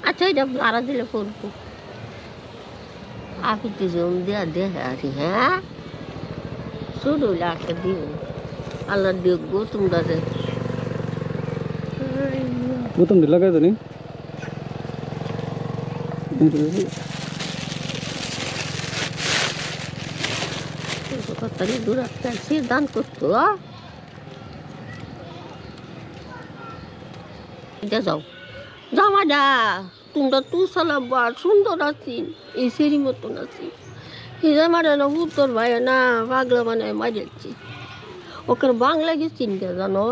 আচ্ছা এটা ভাড়া দিলে করবো আপনি তো জম দেয়া দেখে আর হ্যাঁ শুরু হইলে একটা দিব আল্লাহ দেখবো তোমরা যে প্রথম দিন লাগাই জানি দূর সে দান করতো যাও জামা যা তোমরা তু সালাবা সুন্দর আছি এই সেরি মতন আছি এই জামাটা না উত্তর ভাই না পাগলা মানে মারিয়েছি ওকে বাংলা গেছিন কে জানো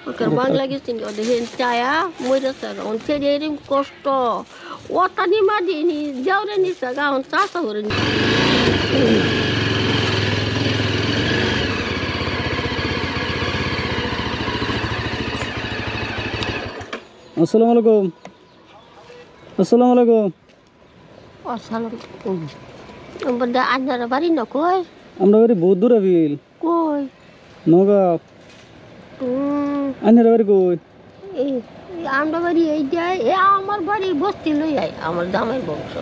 ওকে বাংলা গেছিন কে দেখেন চায়া মরেছে এখন সেরি এরকম কষ্ট ওটা নিমা দিনি যাওরে নিছে গা এখন চাষা করে নি আসসালামু আলাইকুম আসসালামু আলাইকুম আসসালাম আপনারা বাড়ি না কই আমরা বাড়ি বহুত দূর আবিল কই নগাঁও আন্নার বাড়ি কই আমরা বাড়ি এই যায় এ আমার বাড়ি বস্তি লই আয় আমার জামাই বংশ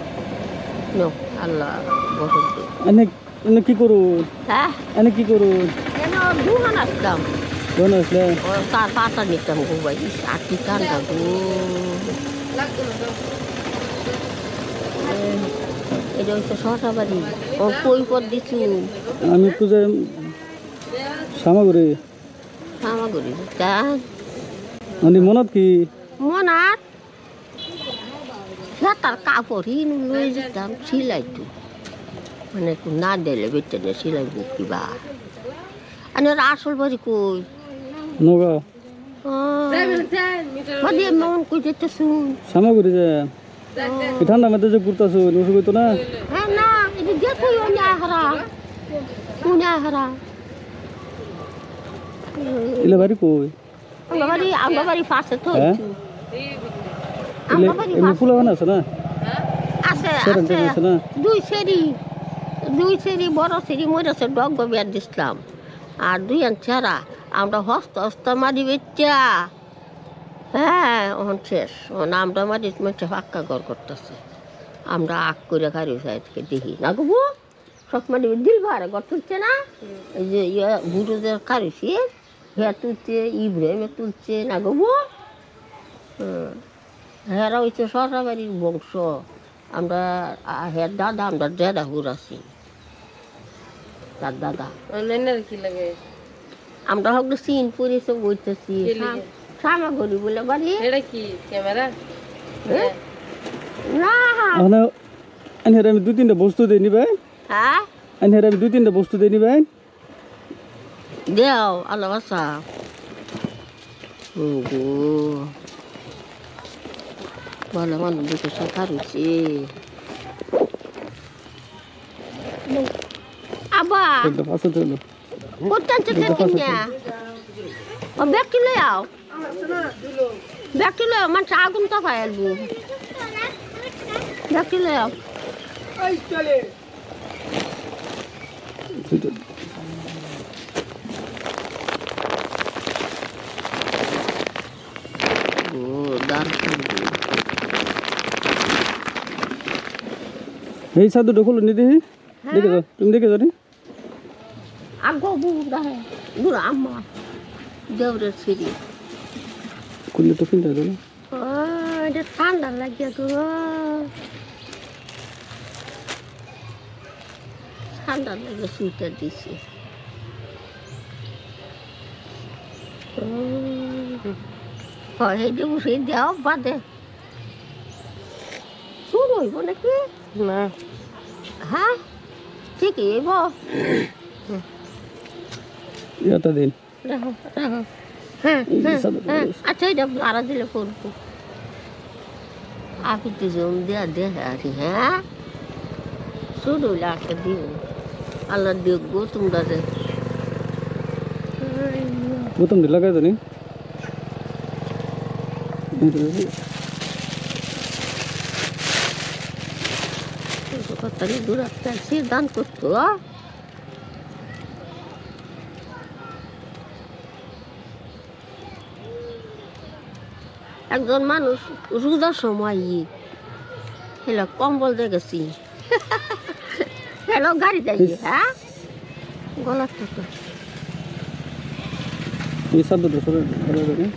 নো আল্লাহ বসত এনে এনে কি করুন হ্যাঁ এনে কি করুন কেন দুহান আসলাম কোন আসলে তার পাতা নিতাম গো ভাই আটি ঠান্ডা গো এটা হচ্ছে শশা বাড়ি ও কই পর দিছু আমি একটু যে সামাগুড়ি সামাগুড়ি তা মানে মনত কি মনাত তার কাপড় হিন লই যেতাম সিলাইতো মানে একটু না দিলে বেতনে সিলাইব কিবা আর আসল বাড়ি কই নগাঁও মানে মন কই যেতে শুন সামাগুড়ি যে ঠান্ডা মধ্যে যে ঘুরতেছো ওষুধ হইতো না হ্যাঁ না এটা দেখো উনিয়া হারা ইলে বাড়ি কই আমরা বাড়ি পাশে তো এমনি ফুলা বানা আছে না আছে সেরকম আছে না দুই সেরি বড় সেরি মরেছে ডগ বিয়ার দিছিলাম আর দুই আন ছাড়া আমরা হস্ত হস্ত মারি বেচা হ্যাঁ ওখান শেষ ওখানে আমরা মারি মেচে ফাঁকা ঘর করতেছে আমরা আগ করে খারি সাইডকে দেখি না গো সব মারি দিল ভাড়া ঘর তুলছে না এই যে বুড়োদের খারিছি হ্যাঁ তুলছে ইব্রাহিমে তুলছে না গো হেরা হচ্ছে শশা বাড়ির বংশ আমরা হ্যাঁ দাদা আমরা দাদা হুরাছি তার দাদা কি লাগে আমরা হয়তো সিন পরিছে বইতেছি সামাগুড়ি বলে বাড়ি এটা কি ক্যামেরা না আনহারে আমি দুই তিনটা বস্তু দিয়ে নিবে হ্যাঁ আনহারে আমি দুই তিনটা বস্তু দিয়ে নিবে দেও আল্লাহ বাসা গো ভালো মানুষ দুটো শাখা রয়েছে আবার পাশে চলো কোথায় কিনা ও ব্যাগটি লই আও ব্যাগটি লই আও মানুষ আগুন তো পাই আলবো ব্যাগটি লই আও এই সাধু ঢোকলো নি দেখি দেখে যাও তুমি দেখে যাও নি আগো বুড়া হে বুড়া আম্মা দেউরের সিঁড়ি খুললে তো ফিল্টার না এটা ঠান্ডা লাগে তো ঠান্ডা লাগে সুইটার দিছি হয় এই যে উঠে দেওয়া বাদে শুরু হইব নাকি না হ্যাঁ ঠিকই হইব এটা দিন রাখো রাখো হ্যাঁ আচ্ছা এটা ভাড়া দিলে করবো আপনি তো জম দেয়া দেখে আর হ্যাঁ শুরু হইলে একটা দিব আল্লাহ দেখবো তোমরা যে প্রথম দিন লাগাই জানি দূর সে দান করতো একজন মানুষ রোজার সময় হেলো কম্বল দিয়ে গেছি হেলো গাড়ি যাই হ্যাঁ গলা তো এই চাদরটা সরে দেখেন।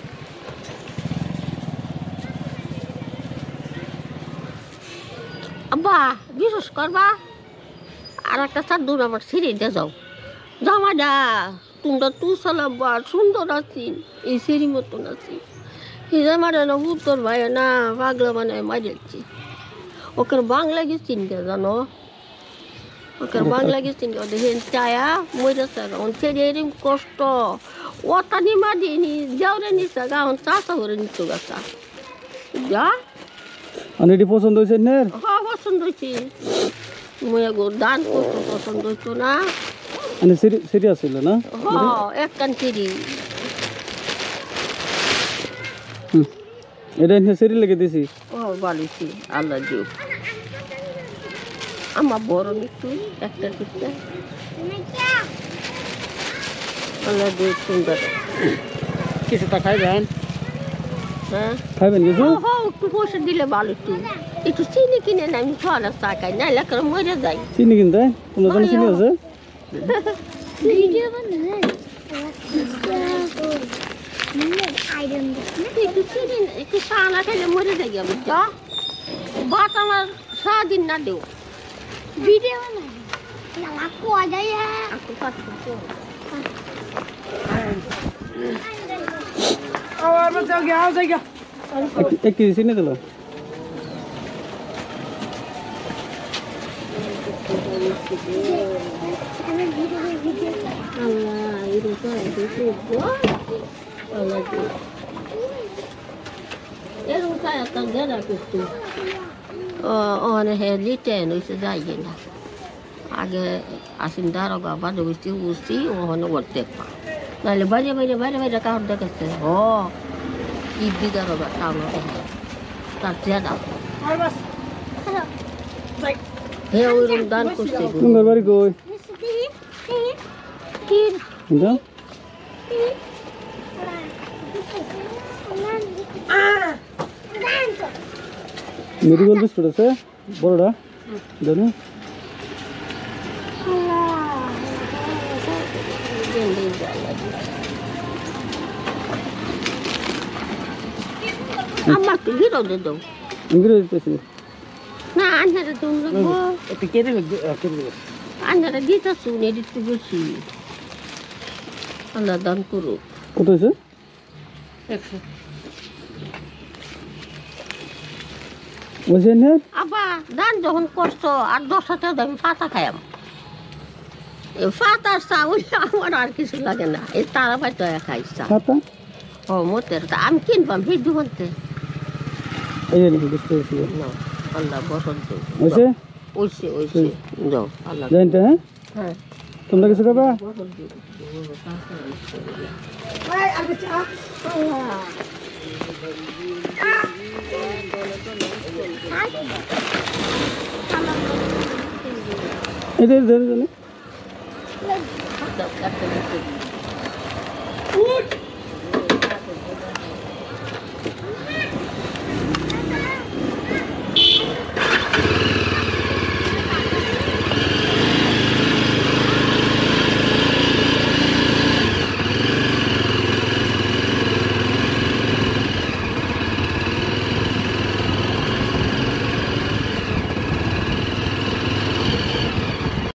আব্বা বিশ্বাস করবা আর একটা চাদর আমার ছিঁড়ে দিয়ে যাও জামা দা তোমরা তু চালাব্বা সুন্দর আছি এই সিঁড়ি মতন আছি এই জামাটা না উত্তর ভাই না পাগলা মানে মারিয়েছি ওকে বাংলা গেছিন কে জানো ওকে বাংলা গেছিন কে দেখেন চায়া মরেছে ওন ছেড়ে এরকম কষ্ট ওটা নিমা দিইনি যাওরে নিচ্ছে গা ওন চাষা করে নিচ্ছ গাছা যা আর এটি পছন্দ হয়েছে না হ্যাঁ পছন্দ হয়েছে মুই গো দান করতো পছন্দ হইতো না মানে সিরিয়াস ছিল না হ্যাঁ এক কান চিড়ি এটা এনে সিরি লেগে দিছি ও বাড়িছি আল্লাহ দিও আমার বড় একটু একটা দিচ্ছে আল্লাহ দিও সুন্দর কিছুটা খাইবেন হ্যাঁ খাইবেন কিছু হ্যাঁ একটু পয়সা দিলে ভালো একটু একটু চিনি কিনে না আমি ছড়া চা খাই না এলাকার মরে যাই চিনি কিনতে কোনো জন চিনি আছে ভিডিও বানাই একটু চিনি একটু চা না খেলে মরে যাই আমি যা বাত আমার সারাদিন না দেও ভিডিও বানাই না লাকো আ যায় একটু কাজ করতে এক কেজি চিনি দিল Allah, itu kan itu buat. Allah tu. Itu kayak tanggara itu. Oh, ne helite no se daí na. Age asin daro ga bado usti oh no worte pa. Nale bare ka horde kaste. Oh. Ibi daro ga tano. Tarjada. He urun dan kuste. তোমার বাড়ি কই Kid. এটা medical biscuit আছে বড়টা জানো Amma tu giro de do. ইংরেজি পেছি Na anya de dum lo. একটু কেটে কেটে Anya de dita sune di tu besi. Allah dan kuru. কত হয়েছে বলছেন না Apa dan যখন করছো আর 10 টাকা আমি ফাতা খাইম। এই ফাতা সাউল আমার আর কিছু লাগে না। এই তারা পাইতো খাইছা। খাতা ও মোতের তা আমি কিনবাম ভিড় দুমতে। এই যে লিখে বিস্কুট আছে না আল্লাহ বসন্ত। হয়েছে ওইছে যাও আল্লাহ। জানতে হ্যাঁ হ্যাঁ তোমরা কিছু খাবা এদের ধরে জানে আল্লাহ